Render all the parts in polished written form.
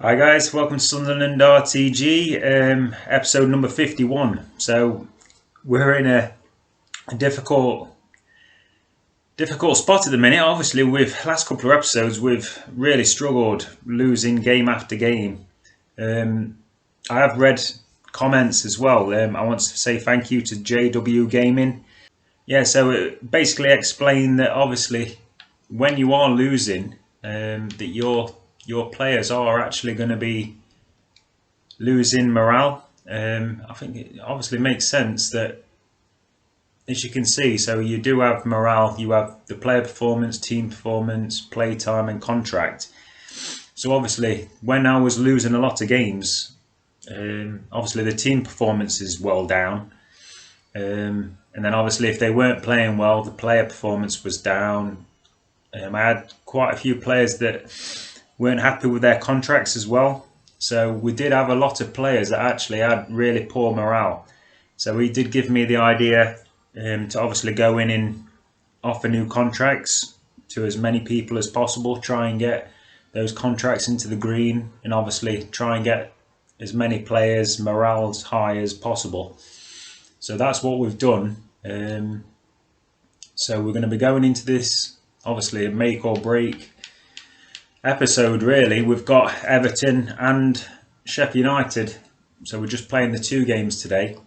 Hi guys, welcome to Sunderland RTG, episode number 51. So we're in a difficult spot at the minute. Obviously, with last couple of episodes, we've really struggled, losing game after game. I have read comments as well. I want to say thank you to JW Gaming. So it basically explained that obviously when you are losing, that your players are actually going to be losing morale. I think it obviously makes sense that, as you can see, so you do have morale, you have the player performance, team performance, play time and contract. So obviously when I was losing a lot of games, obviously the team performance is well down. And then obviously if they weren't playing well, the player performance was down. I had quite a few players that weren't happy with their contracts as well. So we did have a lot of players that actually had really poor morale. So he did give me the idea to obviously go in and offer new contracts to as many people as possible, try and get those contracts into the green, and obviously try and get as many players morale as high as possible. So that's what we've done. So we're going to be going into this, obviously a make or break episode really. We've got Everton and Sheffield United, so we're just playing the two games today.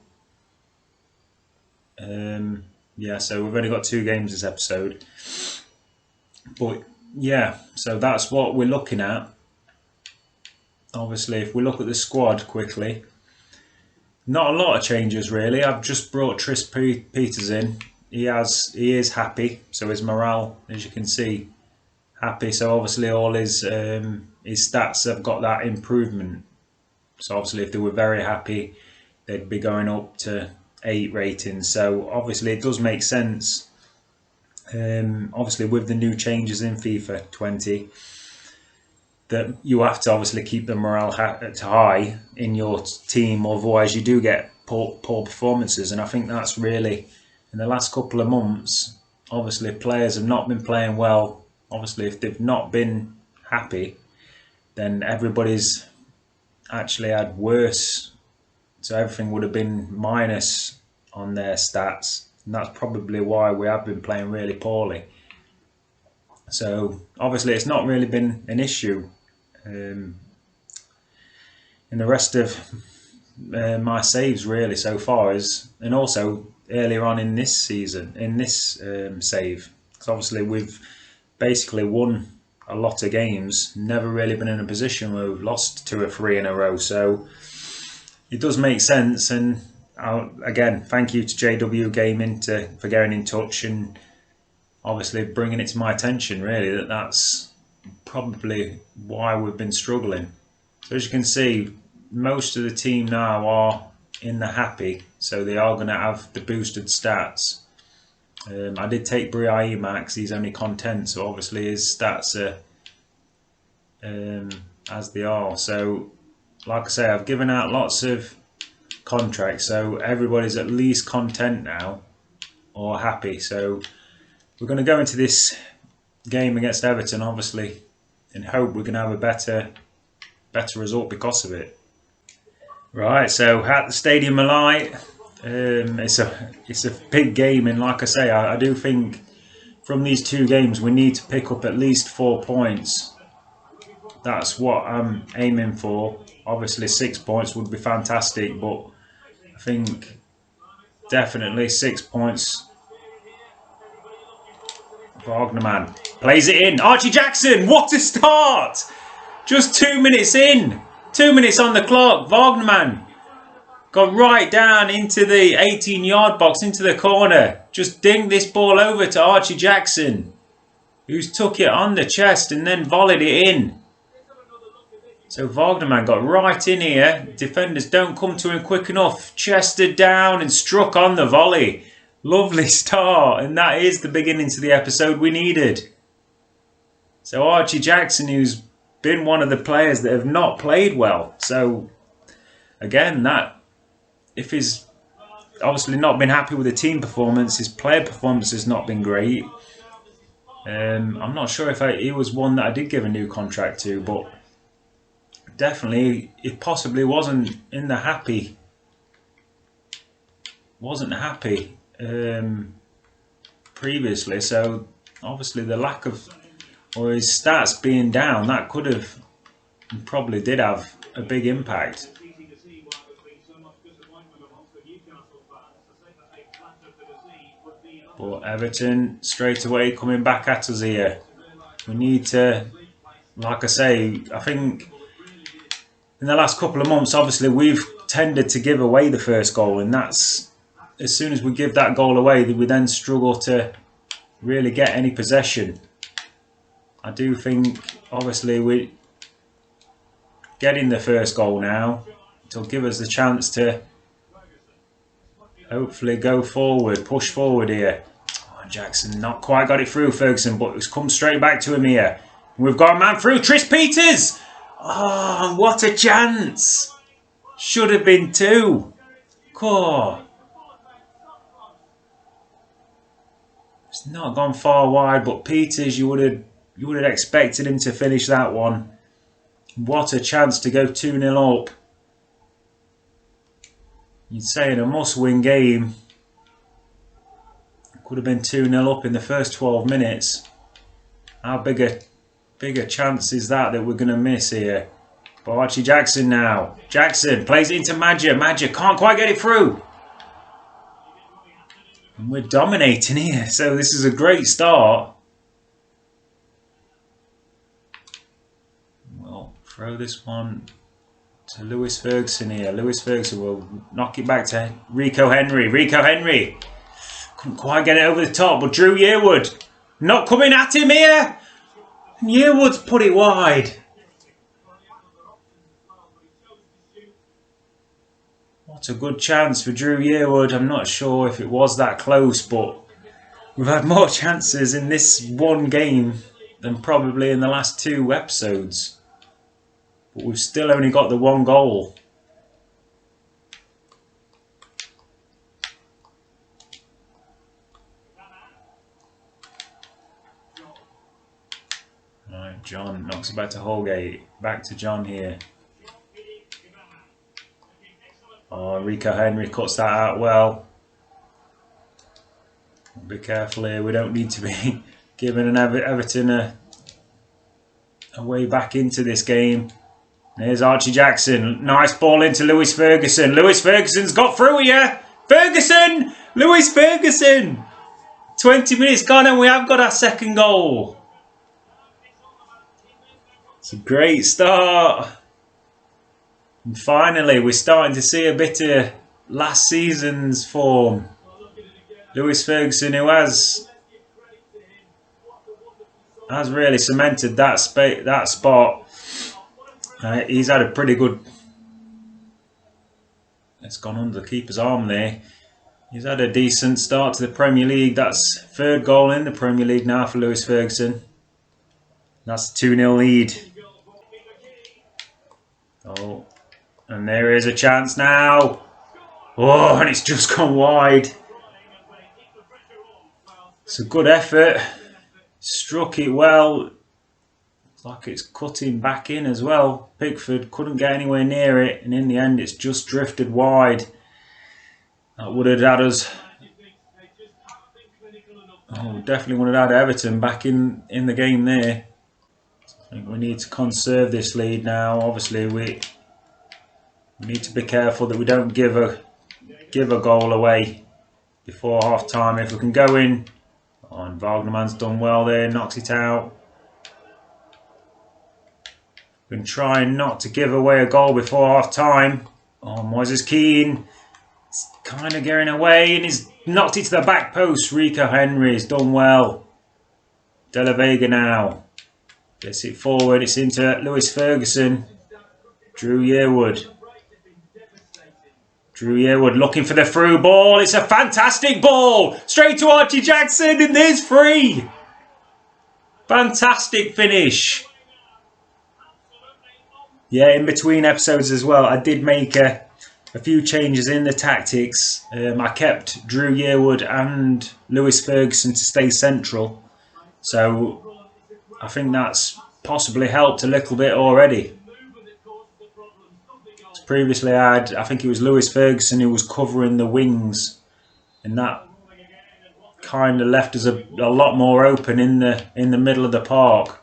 So we've only got two games this episode, but yeah, so that's what we're looking at. Obviously if we look at the squad quickly, not a lot of changes really. I've just brought Tris Peters in. He is happy, so his morale, as you can see, happy. So obviously all his stats have got that improvement. So obviously if they were very happy, they'd be going up to 8 ratings. So obviously it does make sense. Obviously with the new changes in FIFA 20, that you have to obviously keep the morale high in your team, otherwise you do get poor performances. And I think that's really, in the last couple of months, obviously players have not been playing well. Obviously if they've not been happy, then everybody's actually had worse, so everything would have been minus on their stats, and that's probably why we have been playing really poorly. So obviously it's not really been an issue in the rest of my saves really so far, and also earlier on in this season, in this save. So obviously we've basically won a lot of games, never really been in a position where we've lost 2 or 3 in a row. So it does make sense. And again, thank you to JW Gaming for getting in touch and obviously bringing it to my attention really, that's probably why we've been struggling. So as you can see, most of the team now are in the happy, so they are going to have the boosted stats. I did take Briai Max, he's only content, so obviously his stats are as they are. So like I say, I've given out lots of contracts, so everybody's at least content now or happy. So we're going to go into this game against Everton obviously and hope we're going to have a better result because of it. Right, so at the Stadium of Light, it's a big game, and like I say, I do think from these two games we need to pick up at least 4 points. That's what I'm aiming for. Obviously 6 points would be fantastic, but I think definitely 6 points. Wagnerman plays it in. Archie Jackson, what a start! Just 2 minutes in. 2 minutes on the clock. Wagnerman got right down into the 18-yard box, into the corner. Just dinged this ball over to Archie Jackson, who's took it on the chest and then volleyed it in. So Wagnerman got right in here. Defenders don't come to him quick enough. Chested down and struck on the volley. Lovely start, and that is the beginning to the episode we needed. So Archie Jackson, who's been one of the players that have not played well. So again, that if he's obviously not been happy with the team performance, his player performance has not been great. I'm not sure if he was one that I did give a new contract to, but definitely, it possibly wasn't in the happy. Wasn't happy previously, so obviously the lack of, or his stats being down, that could have, probably did have a big impact. But Everton straight away coming back at us here. We need to, like I say, I think in the last couple of months, obviously we've tended to give away the first goal, and that's, as soon as we give that goal away, we then struggle to really get any possession. I do think, obviously, we're getting the first goal now. It'll give us the chance to hopefully go forward, push forward here. Oh, Jackson not quite got it through, Ferguson, but it's come straight back to him here. We've got a man through, Tris Peters! Oh, what a chance! Should have been 2. Cool. It's not gone far wide, but Peters, you would have expected him to finish that one. What a chance to go 2-0 up. You'd say in a must-win game, could have been 2-0 up in the first 12 minutes. How big a chance is that we're going to miss here? But Archie Jackson now. Jackson plays it into Madja. Madja can't quite get it through. And we're dominating here, so this is a great start. We'll throw this one to Lewis Ferguson here. Lewis Ferguson will knock it back to Rico Henry. Rico Henry couldn't quite get it over the top, but Drew Yearwood not coming at him here. Yearwood's put it wide. What a good chance for Drew Yearwood. I'm not sure if it was that close, but we've had more chances in this one game than probably in the last 2 episodes. But we've still only got the 1 goal. Right, John knocks it back to Holgate. Back to John here. Oh, Rico Henry cuts that out well. Be careful here. We don't need to be giving an Everton a way back into this game. There's Archie Jackson. Nice ball into Lewis Ferguson. Lewis Ferguson's got through here. Ferguson! Lewis Ferguson! 20 minutes gone and we have got our 2nd goal. It's a great start. And finally, we're starting to see a bit of last season's form. Lewis Ferguson, who has really cemented that spot. He's had a pretty good... It's gone under the keeper's arm there. He's had a decent start to the Premier League. That's 3rd goal in the Premier League now for Lewis Ferguson. That's a 2-0 lead. Oh, and there is a chance now. Oh, and it's just gone wide. It's a good effort. Struck it well. Looks like it's cutting back in as well. Pickford couldn't get anywhere near it, and in the end it's just drifted wide. That would have had us... Oh, definitely would have had Everton back in the game there. I think we need to conserve this lead now. Obviously, we need to be careful that we don't give a goal away before half time. If we can go in, oh, and Wagnerman's done well there, knocks it out. Been trying not to give away a goal before half time. Oh, Moises Keane, it's kind of getting away and he's knocked it to the back post. Rico Henry has done well. De La Vega now gets it forward. It's into Lewis Ferguson. Drew Yearwood. Drew Yearwood looking for the through ball. It's a fantastic ball. Straight to Archie Jackson and there's 3. Fantastic finish. Yeah, in between episodes as well, I did make a few changes in the tactics. I kept Drew Yearwood and Lewis Ferguson to stay central. So I think that's possibly helped a little bit already. Previously had, I think it was Lewis Ferguson who was covering the wings, and that kind of left us a lot more open in the middle of the park.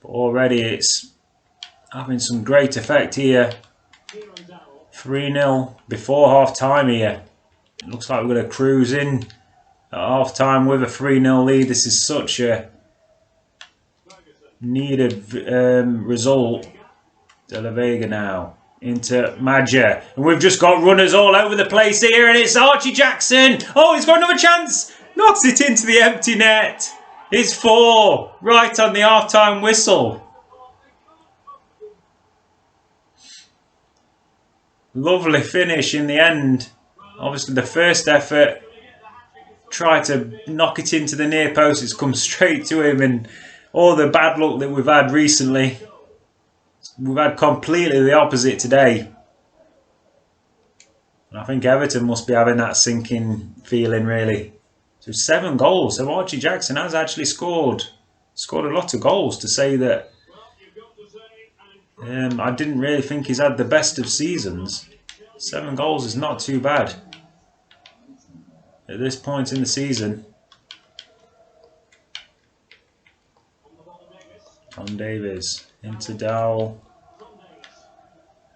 But already it's having some great effect here. 3-0 before half time here. It looks like we're going to cruise in at half time with a 3-0 lead. This is such a needed result. De La Vega now into Madja, and we've just got runners all over the place here, and it's Archie Jackson. Oh, he's got another chance. Knocks it into the empty net. It's 4 right on the half-time whistle. Lovely finish in the end. Obviously the first effort tried to knock it into the near post. It's come straight to him, and all the bad luck that we've had recently, we've had completely the opposite today. And I think Everton must be having that sinking feeling, really. So 7 goals. So Archie Jackson has actually scored a lot of goals. To say that I didn't really think he's had the best of seasons. 7 goals is not too bad at this point in the season. Tom Davies into Dowell.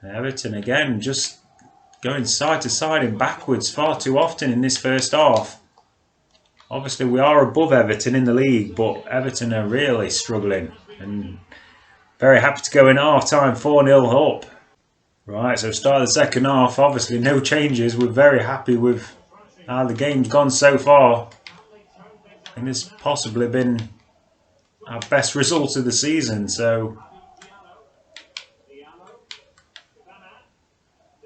Everton again just going side to side and backwards far too often in this first half. Obviously we are above Everton in the league, but Everton are really struggling, and very happy to go in half time 4-0 up. Right, so start of the second half, obviously no changes. We're very happy with how the game's gone so far. And this possibly been our best result of the season, so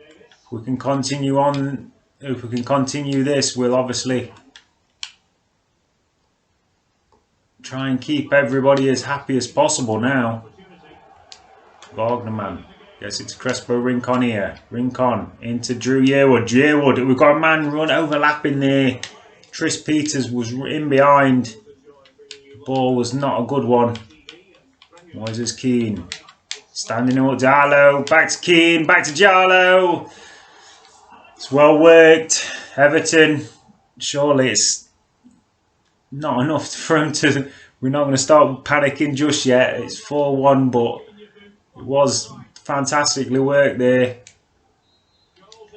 if we can continue on, if we can continue this, we'll obviously try and keep everybody as happy as possible now. Wagnerman gets it to Crespo Rincon here. Rincon into Drew Yearwood. Yearwood, we've got a man run overlapping there. Tris Peters was in behind. The ball was not a good one. Moises Keane standing up. Diallo, back to Keane, back to Diallo. It's well worked. Everton, surely it's not enough for him to... We're not going to start panicking just yet. It's 4-1, but it was fantastically worked there.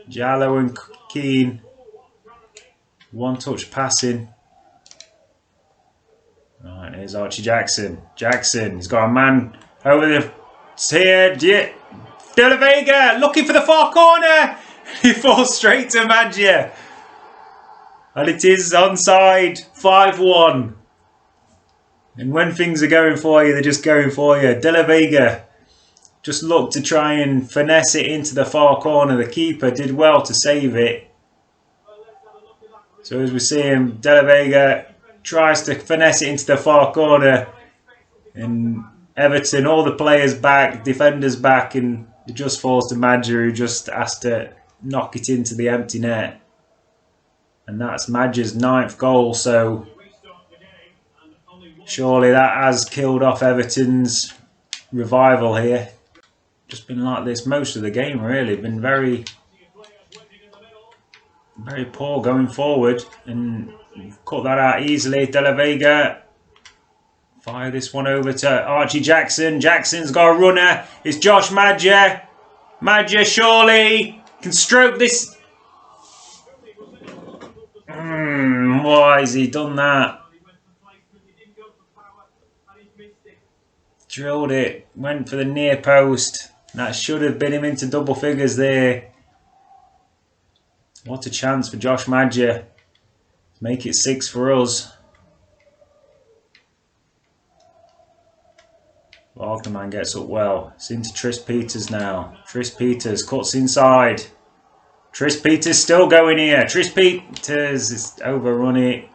Diallo and Keane. One-touch passing. Right, here's Archie Jackson. Jackson, he's got a man over the... Here, De La Vega, looking for the far corner. He falls straight to Madja. And it is onside, 5-1. And when things are going for you, they're just going for you. De La Vega just looked to try and finesse it into the far corner. The keeper did well to save it. So as we see him, De La Vega tries to finesse it into the far corner. And Everton, all the players back, defenders back, and it just falls to Madja, who just has to knock it into the empty net. And that's Madja's 9th goal, so surely that has killed off Everton's revival here. Just been like this most of the game, really. Been very poor going forward, and cut that out easily. De La Vega, fire this one over to Archie Jackson. Jackson's got a runner. It's Josh Madja. Madja surely can stroke this. Why has he done that? Drilled it, went for the near post. That should have been him into double figures there. What a chance for Josh Madja. Make it 6 for us. Wagnerman gets up well. It's into Tris Peters now. Tris Peters cuts inside. Tris Peters still going here. Tris Peters is overrun it.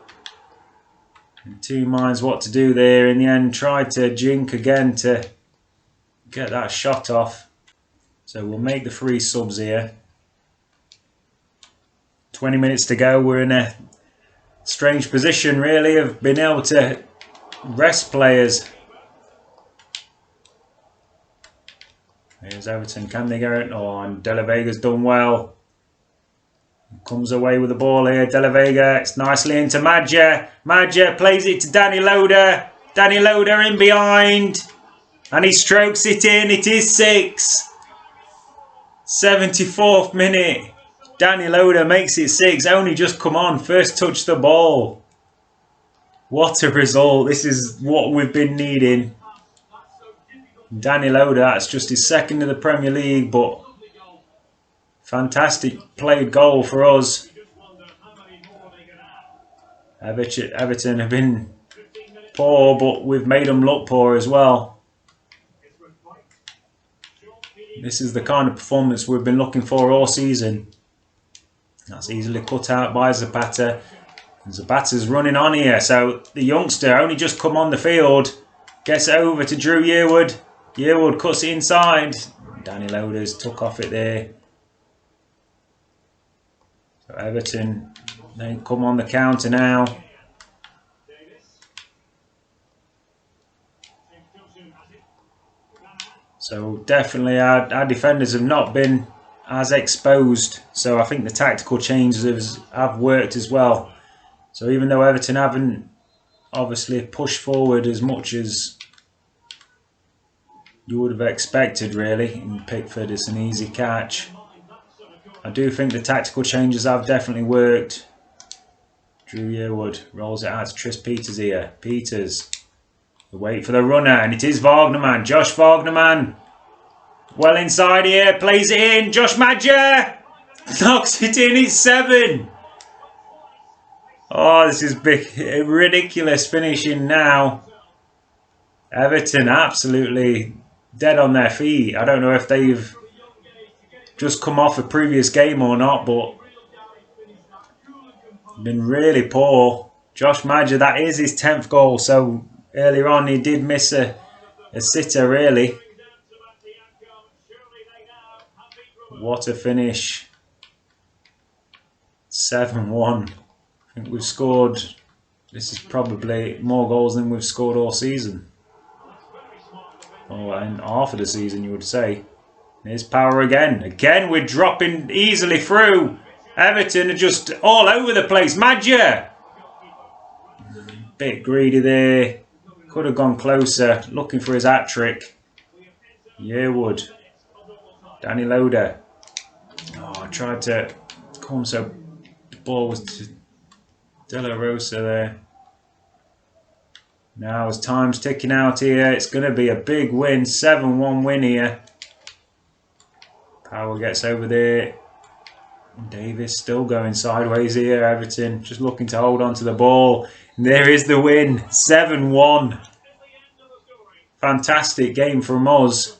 In 2 minds what to do there. In the end, tried to jink again to get that shot off. So we'll make the 3 subs here. 20 minutes to go. We're in a strange position, really, of being able to rest players. Here's Everton. Can they go? Oh, and De La Vega's done well. Comes away with the ball here. De La Vega. It's nicely into Madja. Madja plays it to Danny Loader. Danny Loader in behind. And he strokes it in. It is 6. 74th minute. Danny Loader makes it 6. Only just come on. First touch the ball. What a result. This is what we've been needing. Danny Loader, that's just his second in the Premier League, but fantastic played goal for us. Everton have been poor, but we've made them look poor as well. This is the kind of performance we've been looking for all season. That's easily cut out by Zapata. And Zapata's running on here, so the youngster only just come on the field. Gets it over to Drew Yearwood. Yearwood cuts it inside. Danny Loaders took off it there. So Everton, they come on the counter now. So definitely our defenders have not been as exposed. So I think the tactical changes have worked as well. So even though Everton haven't obviously pushed forward as much as you would have expected really, in Pickford it's an easy catch. I do think the tactical changes have definitely worked. Drew Yearwood rolls it out to Tris Peters here. Peters, wait for the runner, and it is Wagnerman. Josh Wagnerman, well inside here, plays it in. Josh Madja knocks it in. It's 7. Oh, this is big, ridiculous finishing now. Everton absolutely dead on their feet. I don't know if they've just come off a previous game or not, but been really poor. Josh Madja, that is his 10th goal. So earlier on he did miss a sitter really. What a finish. 7-1. I think we've scored, this is probably more goals than we've scored all season. Or in half of the season you would say. Here's Power again. Again we're dropping easily through. Everton are just all over the place. Madja! Bit greedy there. Could have gone closer. Looking for his hat-trick. Yearwood. Danny Loader. Oh, I tried to come so the ball was to De La Rosa there. Now as time's ticking out here, it's going to be a big win. 7-1 win here. Power gets over there. Davis still going sideways here. Everton just looking to hold on to the ball. And there is the win. 7-1. Fantastic game from us.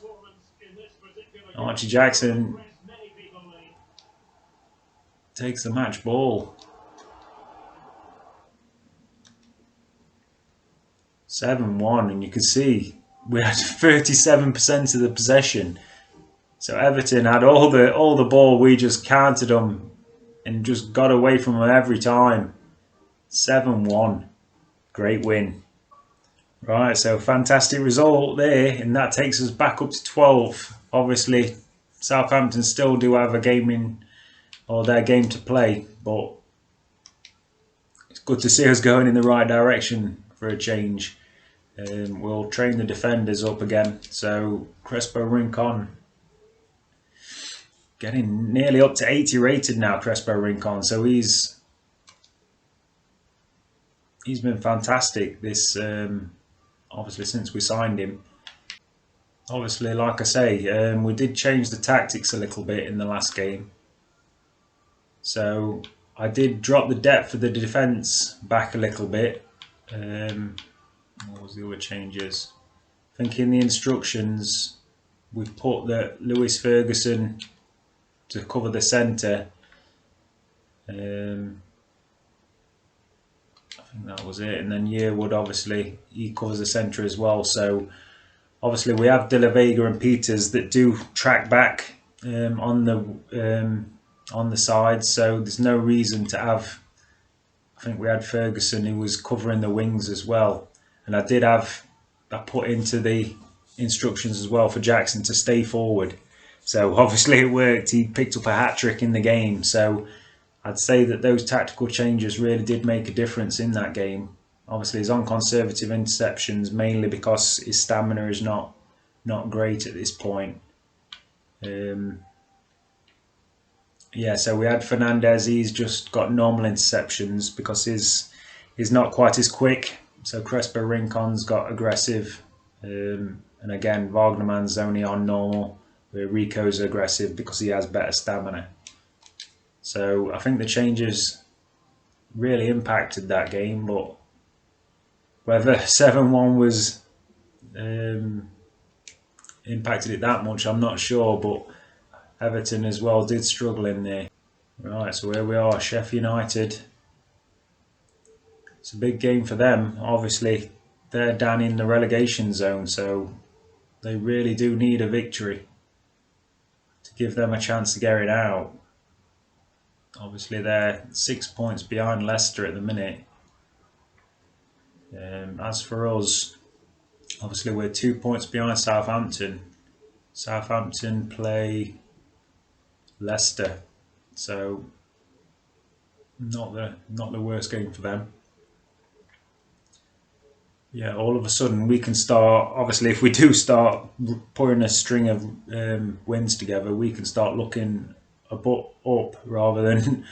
Archie Jackson takes the match ball. 7-1, and you can see we had 37% of the possession. So Everton had all the ball. We just countered them and just got away from them every time. 7-1, great win. Right, so fantastic result there, and that takes us back up to 12th. Obviously, Southampton still do have a game their game to play, but it's good to see us going in the right direction for a change. We'll train the defenders up again. So Crespo Rincon getting nearly up to 80 rated now. Crespo Rincon, so he's been fantastic this obviously since we signed him. Obviously, like I say, we did change the tactics a little bit in the last game. So I did drop the depth of the defence back a little bit. What was the other changes? I think in the instructions we put the Lewis Ferguson to cover the centre. I think that was it. And then Yearwood, obviously, he covers the centre as well. So obviously we have De La Vega and Peters that do track back on the sides. So there's no reason to have. I think we had Ferguson who was covering the wings as well. And I put into the instructions as well for Jackson to stay forward. So obviously it worked. He picked up a hat-trick in the game. So I'd say that those tactical changes really did make a difference in that game. Obviously he's on conservative interceptions mainly because his stamina is not great at this point. Yeah, so we had Fernandez. He's just got normal interceptions because he's not quite as quick. So Crespo Rincon's got aggressive, and again Wagnerman's only on normal, where Rico's aggressive because he has better stamina. So I think the changes really impacted that game, but whether 7-1 was impacted it that much, I'm not sure. But Everton as well did struggle in there. Right, so here we are, Sheffield United. It's a big game for them. Obviously, they're down in the relegation zone, so they really do need a victory to give them a chance to get it out. Obviously, they're 6 points behind Leicester at the minute. As for us, obviously we're 2 points behind Southampton. Southampton play Leicester, so not the worst game for them. Yeah, all of a sudden we can start, obviously if we do start putting a string of wins together, we can start looking a bit up rather than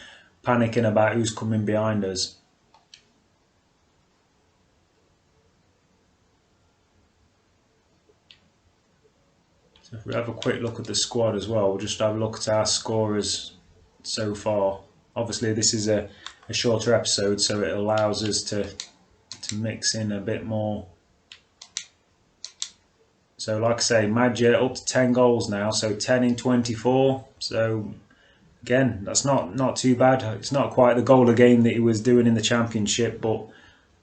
panicking about who's coming behind us. So if we have a quick look at the squad as well, we'll just have a look at our scorers so far. Obviously this is a shorter episode, so it allows us to mix in a bit more. So like I say, Madja up to 10 goals now, so 10 in 24. So again, that's not too bad. It's not quite the goal a game that he was doing in the Championship, but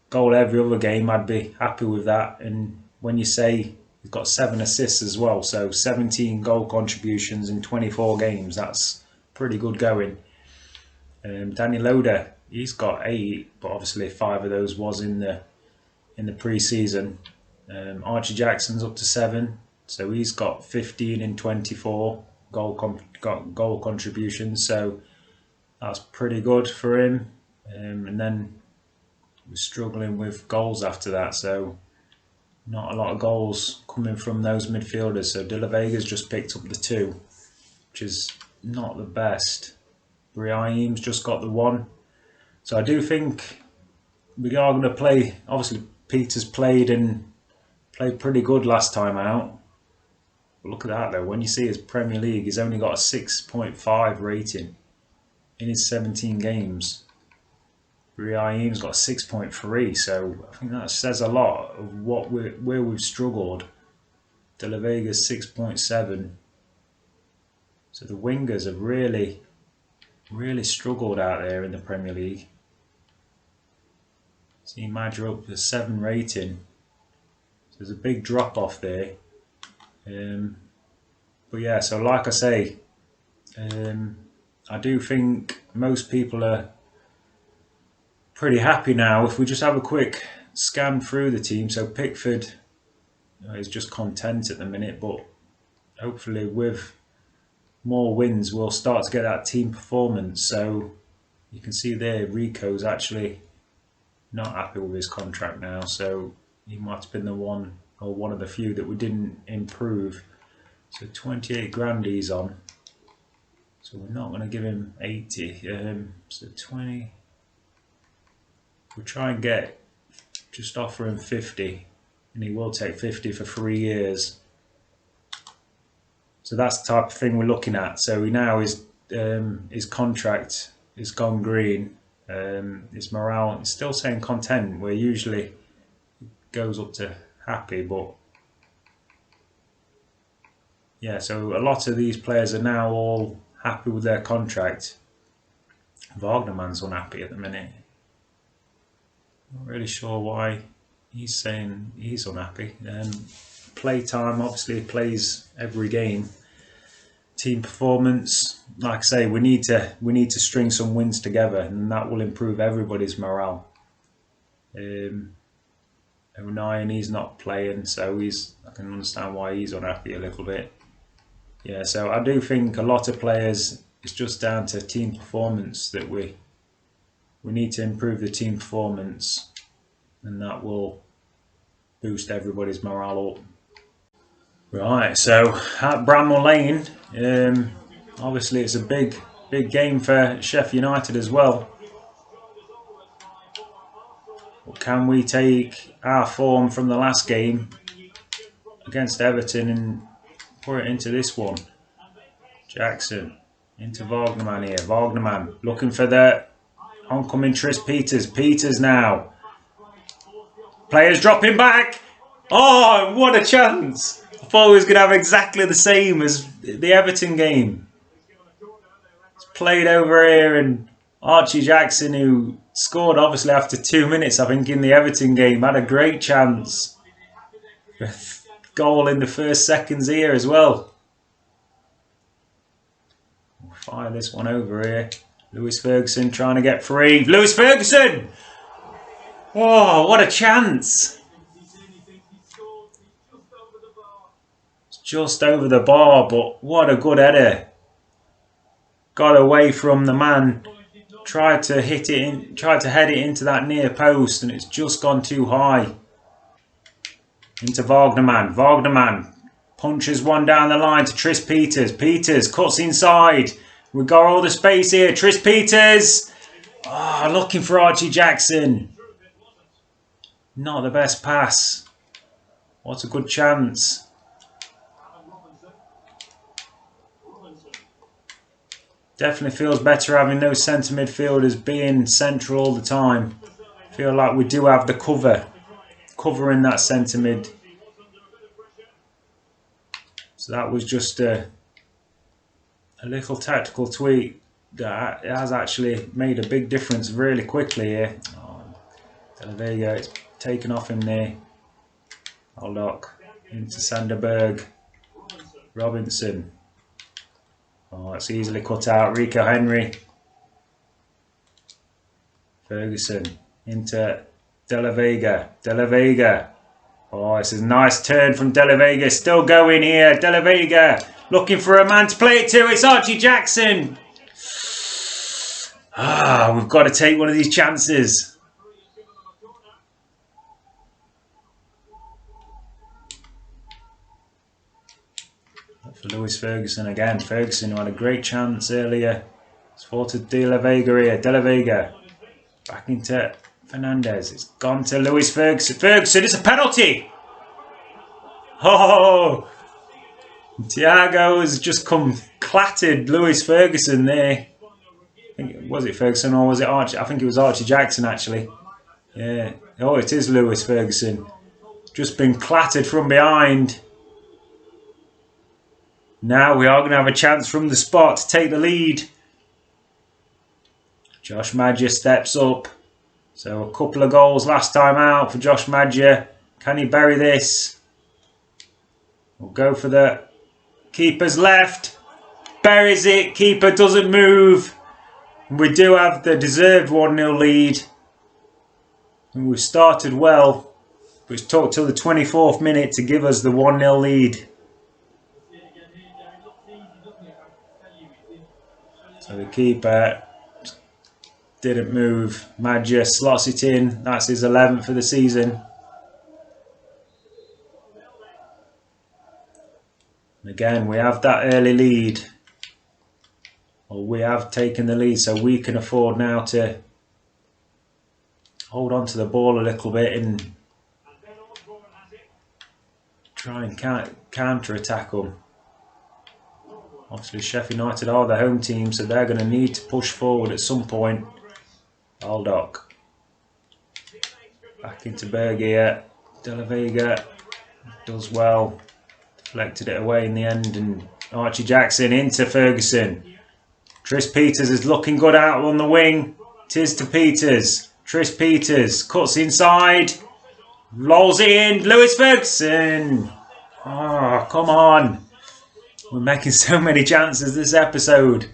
goal every other game, I'd be happy with that. And when you say he's got 7 assists as well, so 17 goal contributions in 24 games, that's pretty good going. Danny Loader, he's got 8, but obviously 5 of those was in the pre-season. Archie Jackson's up to 7, so he's got 15 in 24 goal contributions, so that's pretty good for him. And then we're struggling with goals after that, so not a lot of goals coming from those midfielders. So De La Vega's just picked up the 2, which is not the best. Brahim's just got the 1. So I do think we are going to play. Obviously, Peter's played pretty good last time out. But look at that though. When you see his Premier League, he's only got a 6.5 rating in his 17 games. Brahim's got a 6.3. So I think that says a lot of where we've struggled. De La Vega's 6.7. So the wingers have really struggled out there in the Premier League. See Madja up to 7 rating. So there's a big drop off there. But yeah, so like I say, I do think most people are pretty happy now. If we just have a quick scan through the team, so Pickford is just content at the minute, but hopefully with more wins we'll start to get that team performance. So you can see there Rico's actually not happy with his contract now, so he might have been the one or one of the few that we didn't improve. So 28 grand he's on, so we're not going to give him 80. So 20, we'll try and just offer him 50, and he will take 50 for 3 years. So that's the type of thing we're looking at. So he now his contract is gone green. His morale is still saying content, where usually it goes up to happy, but yeah, so a lot of these players are now all happy with their contract. Wagnerman's unhappy at the minute. Not really sure why he's saying he's unhappy. Playtime, obviously he plays every game. Team performance, like I say, we need to string some wins together, and that will improve everybody's morale. 09, he's not playing, so I can understand why he's unhappy a little bit. Yeah, so I do think a lot of players, it's just down to team performance that we need to improve the team performance, and that will boost everybody's morale up. Right, so at Bramall Lane, obviously it's a big game for Sheffield United as well. But can we take our form from the last game against Everton and put it into this one? Jackson into Wagnerman here. Wagnerman looking for the oncoming Tris Peters. Peters now. Players dropping back. Oh, what a chance! I thought we was going to have exactly the same as the Everton game. It's played over here, and Archie Jackson, who scored obviously after 2 minutes, I think, in the Everton game, had a great chance. Goal in the first seconds here as well. We'll fire this one over here. Lewis Ferguson trying to get free. Lewis Ferguson! Oh, what a chance! It's just over the bar, but what a good header. Got away from the man. Tried to hit it in, tried to head it into that near post, and it's just gone too high. Into Wagnerman. Wagnerman punches one down the line to Tris Peters. Peters cuts inside. We've got all the space here. Tris Peters. Oh, looking for Archie Jackson. Not the best pass. What a good chance. Definitely feels better having those centre midfielders being central all the time. Feel like we do have the covering that centre mid. So that was just a little tactical tweak that has actually made a big difference really quickly here. Oh, there you go, it's taken off him there. Aldock into Sanderberg. Robinson. Oh, it's easily cut out. Rico Henry. Ferguson into De La Vega. De La Vega. Oh, this is a nice turn from De La Vega. Still going here. De La Vega looking for a man to play it to. It's Archie Jackson. Ah, we've got to take one of these chances. For Lewis Ferguson again. Ferguson, who had a great chance earlier. It's for to De La Vega here. De La Vega. Back into Fernandez. It's gone to Lewis Ferguson. Ferguson, it's a penalty! Oh! Thiago has just come clattered Lewis Ferguson there. Was it Ferguson or was it Archie? I think it was Archie Jackson actually. Yeah. Oh, it is Lewis Ferguson. Just been clattered from behind. Now we are going to have a chance from the spot to take the lead. Josh Maja steps up. So a couple of goals last time out for Josh Maja. Can he bury this? We'll go for the keeper's left. Buries it. Keeper doesn't move. We do have the deserved 1-0 lead. And we've started well. But it's took till the 24th minute to give us the 1-0 lead. So the keeper didn't move. Maja slots it in. That's his 11th for the season. Again, we have that early lead. Or we have taken the lead, so we can afford now to hold on to the ball a little bit and try and counter-attack them. Obviously Sheffield United are the home team, so they're going to need to push forward at some point. Aldock. Back into Berg here. De La Vega does well. Deflected it away in the end, and Archie Jackson into Ferguson. Tris Peters is looking good out on the wing. Tis to Peters. Tris Peters cuts inside. Lolls it in. Lewis Ferguson. Oh, come on. We're making so many chances this episode.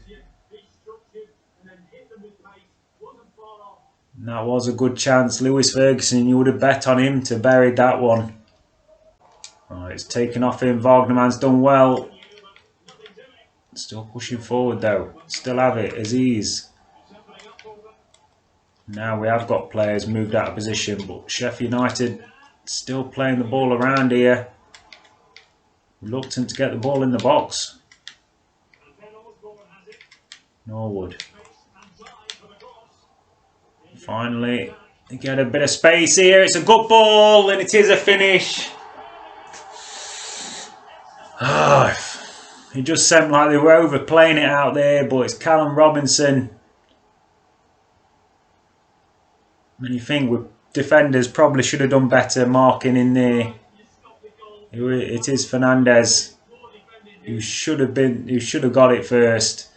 That was a good chance. Lewis Ferguson, you would have bet on him to bury that one. Right, it's taken off him. Wagnerman's done well. Still pushing forward though. Still have it as ease. Now we have got players moved out of position, but Sheffield United still playing the ball around here. Reluctant to get the ball in the box. Norwood. Finally, they get a bit of space here. It's a good ball and it is a finish. It just seemed like they were overplaying it out there, but it's Callum Robinson. And you think with defenders probably should have done better marking in there. It is Fernandez who should have got it first.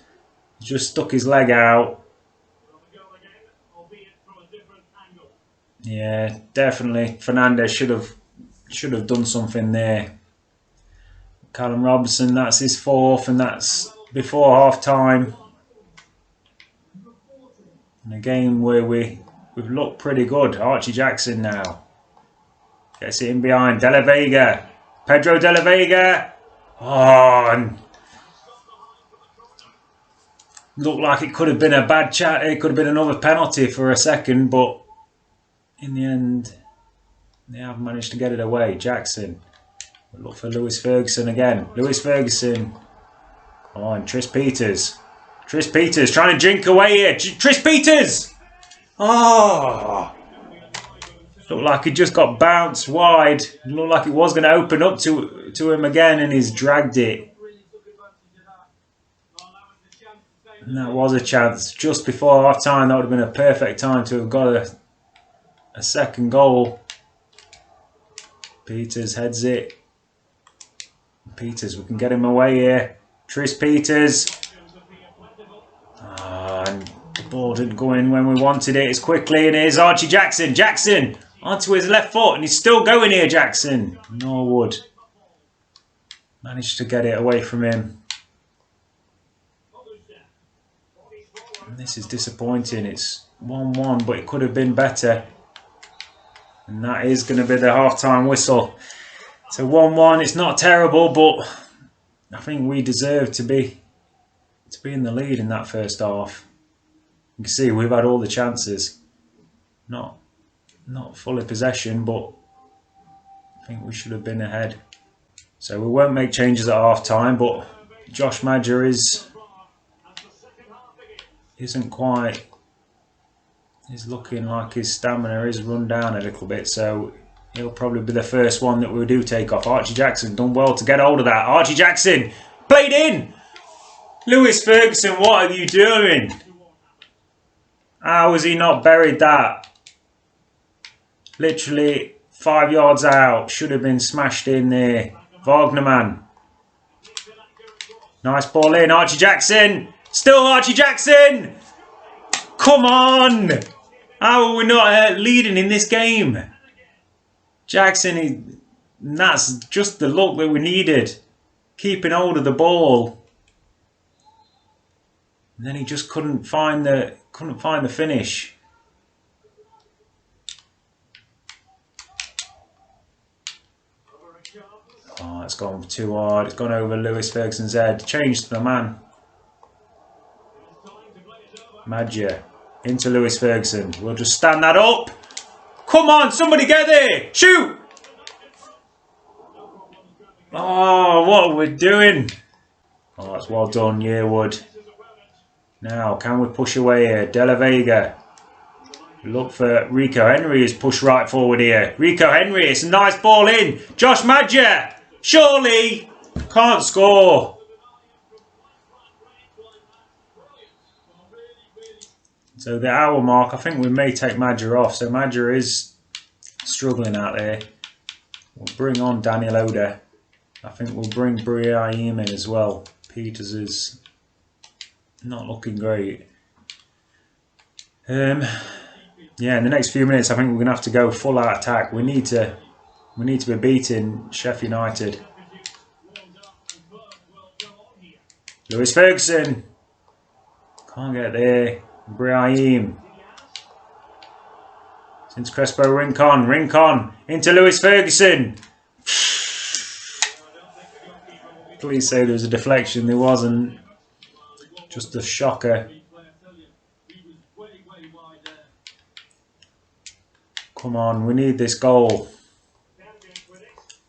He just stuck his leg out. Yeah, definitely Fernandez should have done something there. Callum Robinson, that's his fourth, and that's before half time. In a game where we've looked pretty good. Archie Jackson now gets it in behind. De La Vega, Pedro De La Vega. Oh, and looked like it could have been a bad chat. It could have been another penalty for a second, but in the end, they have managed to get it away. Jackson. We'll look for Lewis Ferguson again. Lewis Ferguson. Come on, Tris Peters. Tris Peters trying to jink away here. Tris Peters! Oh! Looked like he just got bounced wide. Looked like it was going to open up to him again, and he's dragged it. And that was a chance. Just before half time, that would have been a perfect time to have got a second goal. Peters heads it. Peters, we can get him away here. Tris Peters. And the ball didn't go in when we wanted it as quickly. And here's Archie Jackson. Jackson onto his left foot. And he's still going here, Jackson. Norwood managed to get it away from him. And this is disappointing. It's 1-1, but it could have been better. And that is going to be the half-time whistle. So 1-1, it's not terrible, but I think we deserve to be in the lead in that first half. You can see we've had all the chances. Not fully possession, but I think we should have been ahead. So we won't make changes at half-time, but Josh Madger isn't quite... He's looking like his stamina is run down a little bit, so he'll probably be the first one that we do take off. Archie Jackson done well to get hold of that. Archie Jackson played in. Lewis Ferguson, what are you doing? How has he not buried that? Literally 5 yards out. Should have been smashed in there. Wagnerman. Nice ball in. Archie Jackson. Still Archie Jackson. Come on. How are we not leading in this game? Jackson, that's just the look that we needed. Keeping hold of the ball. And then he just couldn't find the finish. Oh, it's gone too hard. It's gone over Lewis Ferguson's head. Changed the man. Madger into Lewis Ferguson. We'll just stand that up. Come on, somebody get there. Shoot. Oh, what are we doing? Oh, that's well done, Yearwood. Now, can we push away here? De La Vega. Look for Rico Henry who's pushed right forward here. Rico Henry, it's a nice ball in. Josh Madger. Surely can't score. So the hour mark, I think we may take Madger off. So Madger is struggling out there. We'll bring on Daniel Oda. I think we'll bring Brahim in as well. Peters is not looking great. Yeah, in the next few minutes, I think we're going to have to go full out attack. We need to be beating Sheffield United. Lewis Ferguson can't get there. Brahim. Since Crespo, Rincon, into Lewis Ferguson. Please say there was a deflection. There wasn't. Just a shocker. Come on, we need this goal.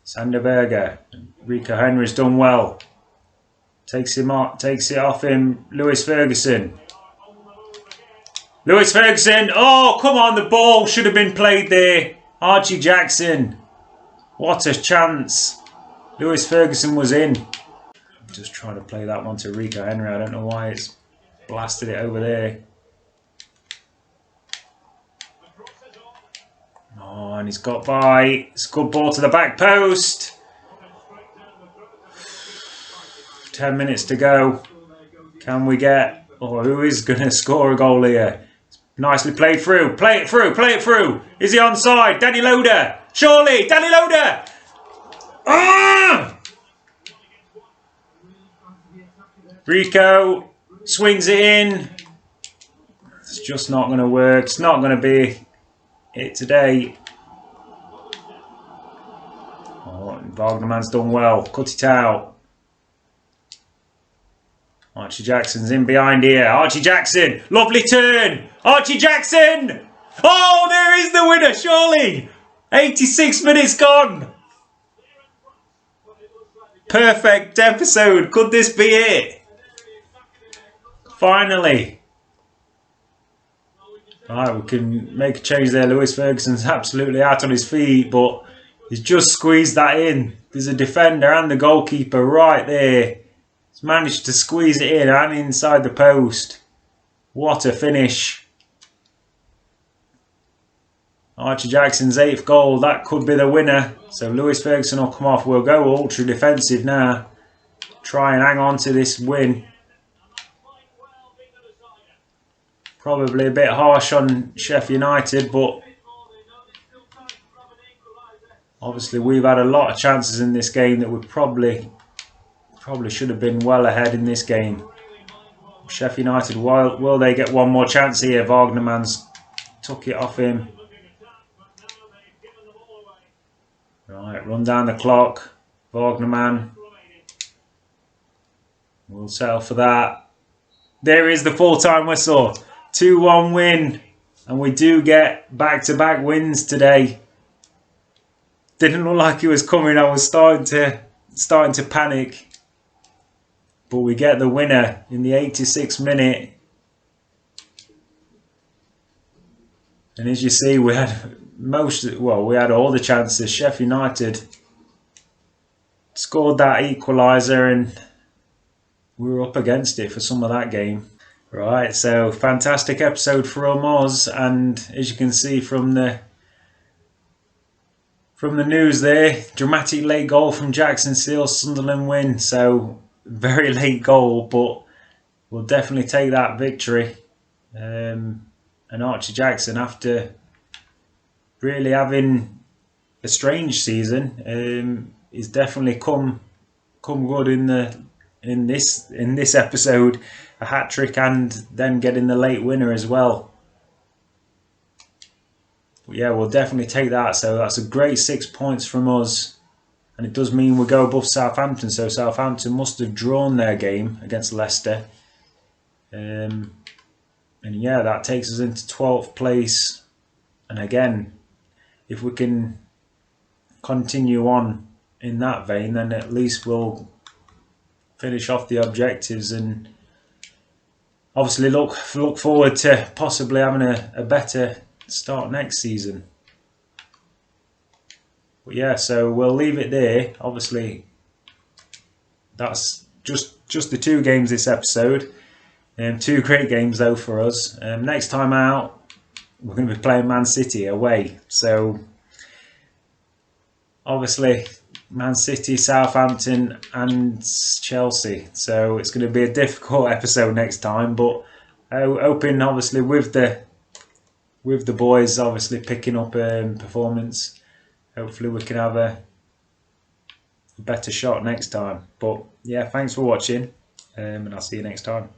Sanderberger. Rico Henry's done well. Takes it off him. Lewis Ferguson. Oh, come on, the ball should have been played there. Archie Jackson. What a chance. Lewis Ferguson was in. Just trying to play that one to Rico Henry. I don't know why it's blasted it over there. Oh, and he's got by. It's a good ball to the back post. 10 minutes to go. Can we get... Oh, who is going to score a goal here? Nicely played through. Play it through. Is he onside? Danny Loader. Surely. Danny Loader. Ah! Rico swings it in. It's just not going to work. It's not going to be it today. Oh, Wagnerman's done well. Cut it out. Archie Jackson's in behind here. Archie Jackson. Lovely turn. Archie Jackson. Oh, there is the winner, surely. 86 minutes gone. Perfect episode. Could this be it? Finally. Alright, we can make a change there. Lewis Ferguson's absolutely out on his feet, but he's just squeezed that in. There's a defender and the goalkeeper right there. He's managed to squeeze it in and inside the post. What a finish. Archie Jackson's 8th goal. That could be the winner. So Lewis Ferguson will come off. We'll go ultra defensive now. Try and hang on to this win. Probably a bit harsh on Sheffield United, but obviously we've had a lot of chances in this game that we probably should have been well ahead in this game. Sheffield United, will they get one more chance here? Wagnerman's took it off him. Right, run down the clock. Wagnerman. We'll settle for that. There is the full-time whistle. 2-1 win. And we do get back-to-back wins today. Didn't look like it was coming. I was starting to panic. But we get the winner in the 86th minute. And as you see, we had all the chances. Sheffield United scored that equaliser and we were up against it for some of that game. Right, so fantastic episode from us, and as you can see from the news there, dramatic late goal from Jackson seals Sunderland win. So very late goal, but we'll definitely take that victory. And Archie Jackson, after really having a strange season, he's definitely come good in this episode. A hat-trick and then getting the late winner as well. But yeah, we'll definitely take that. So that's a great 6 points from us. And it does mean we go above Southampton. So Southampton must have drawn their game against Leicester. And yeah, that takes us into 12th place. And again, if we can continue on in that vein, then at least we'll finish off the objectives and obviously look forward to possibly having a better start next season. But yeah, so we'll leave it there. Obviously, that's just the 2 games this episode. 2 great games though for us. Next time out, we're going to be playing Man City away. So obviously, Man City, Southampton and Chelsea. So it's going to be a difficult episode next time. But hoping obviously with the boys obviously picking up performance, hopefully we can have a better shot next time. But yeah, thanks for watching, and I'll see you next time.